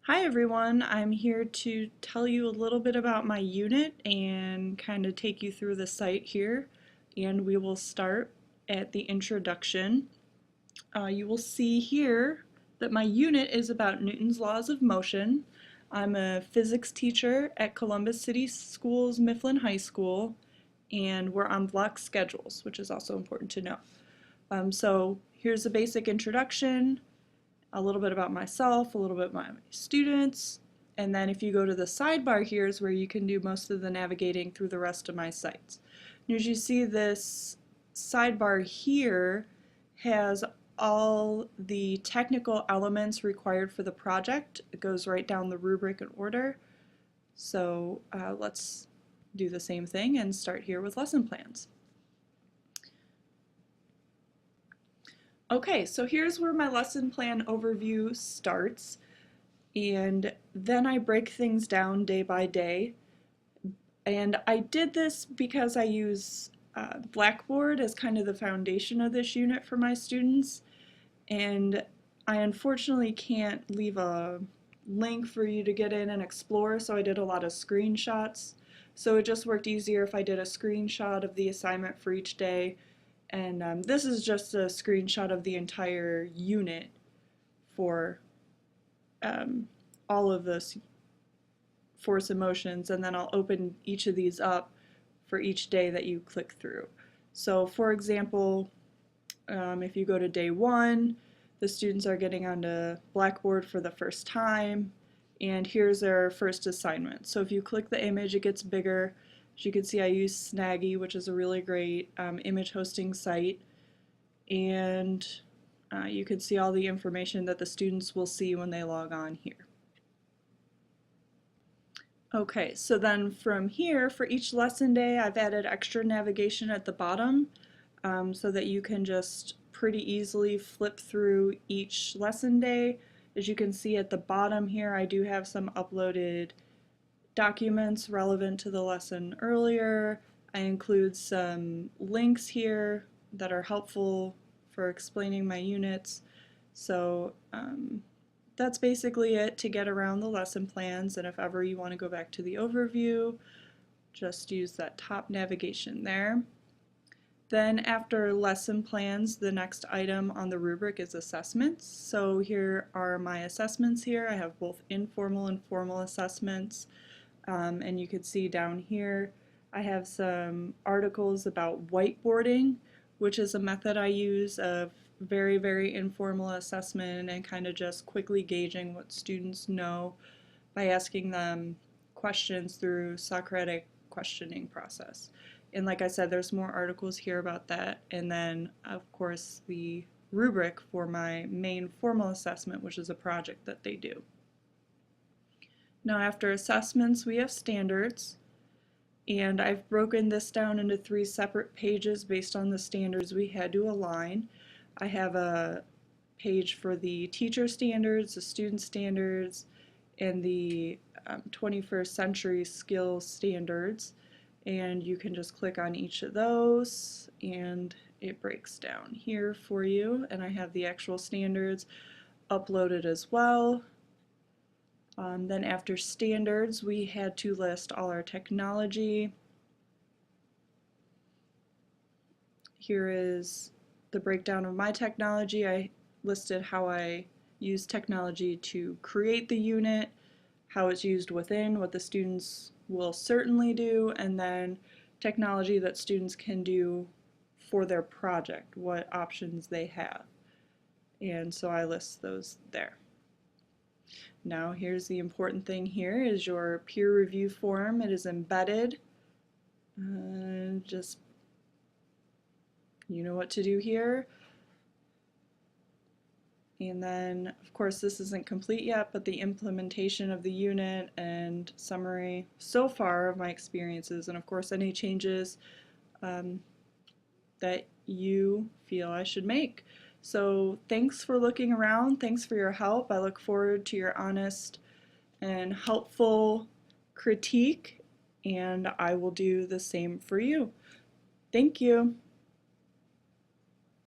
Hi everyone, I'm here to tell you a little bit about my unit and kind of take you through the site here. And we will start at the introduction. You will see here that my unit is about Newton's laws of motion. I'm a physics teacher at Columbus City Schools Mifflin High School, and we're on block schedules, which is also important to know. So here's a basic introduction, a little bit about myself, a little bit about my students, and then if you go to the sidebar here is where you can do most of the navigating through the rest of my sites. And as you see, this sidebar here has all the technical elements required for the project. It goes right down the rubric in order. So let's do the same thing and start here with lesson plans. Okay, so here's where my lesson plan overview starts, and then I break things down day by day. And I did this because I use Blackboard as kind of the foundation of this unit for my students, and I unfortunately can't leave a link for you to get in and explore, so I did a lot of screenshots. So it just worked easier if I did a screenshot of the assignment for each day. And this is just a screenshot of the entire unit for all of this force and motions, and then I'll open each of these up for each day that you click through. So for example, if you go to day 1, the students are getting onto Blackboard for the first time, and here's their first assignment. So if you click the image, it gets bigger. As you can see, I use Snaggy, which is a really great image hosting site, and you can see all the information that the students will see when they log on here. Okay, so then from here, for each lesson day, I've added extra navigation at the bottom so that you can just pretty easily flip through each lesson day. As you can see at the bottom here, I do have some uploaded documents relevant to the lesson earlier. I include some links here that are helpful for explaining my units. So that's basically it to get around the lesson plans, and if ever you want to go back to the overview, just use that top navigation there. Then after lesson plans, the next item on the rubric is assessments. So here are my assessments here. I have both informal and formal assessments. And you can see down here I have some articles about whiteboarding, which is a method I use of very informal assessment and kind of just quickly gauging what students know by asking them questions through Socratic questioning process. And like I said, there's more articles here about that, and then of course the rubric for my main formal assessment, which is a project that they do. Now after assessments, we have standards, and I've broken this down into 3 separate pages based on the standards we had to align. I have a page for the teacher standards, the student standards, and the 21st century skill standards, and you can just click on each of those and it breaks down here for you, and I have the actual standards uploaded as well. Then after standards, we had to list all our technology. Here is the breakdown of my technology. I listed how I use technology to create the unit, how it's used within, what the students will certainly do, and then technology that students can do for their project, what options they have. And so I list those there. Now here's the important thing here is your peer review form. It is embedded. Just you know what to do here. And then of course this isn't complete yet, but the implementation of the unit and summary so far of my experiences, and of course any changes that you feel I should make. So thanks for looking around, thanks for your help. I look forward to your honest and helpful critique, and I will do the same for you. Thank you.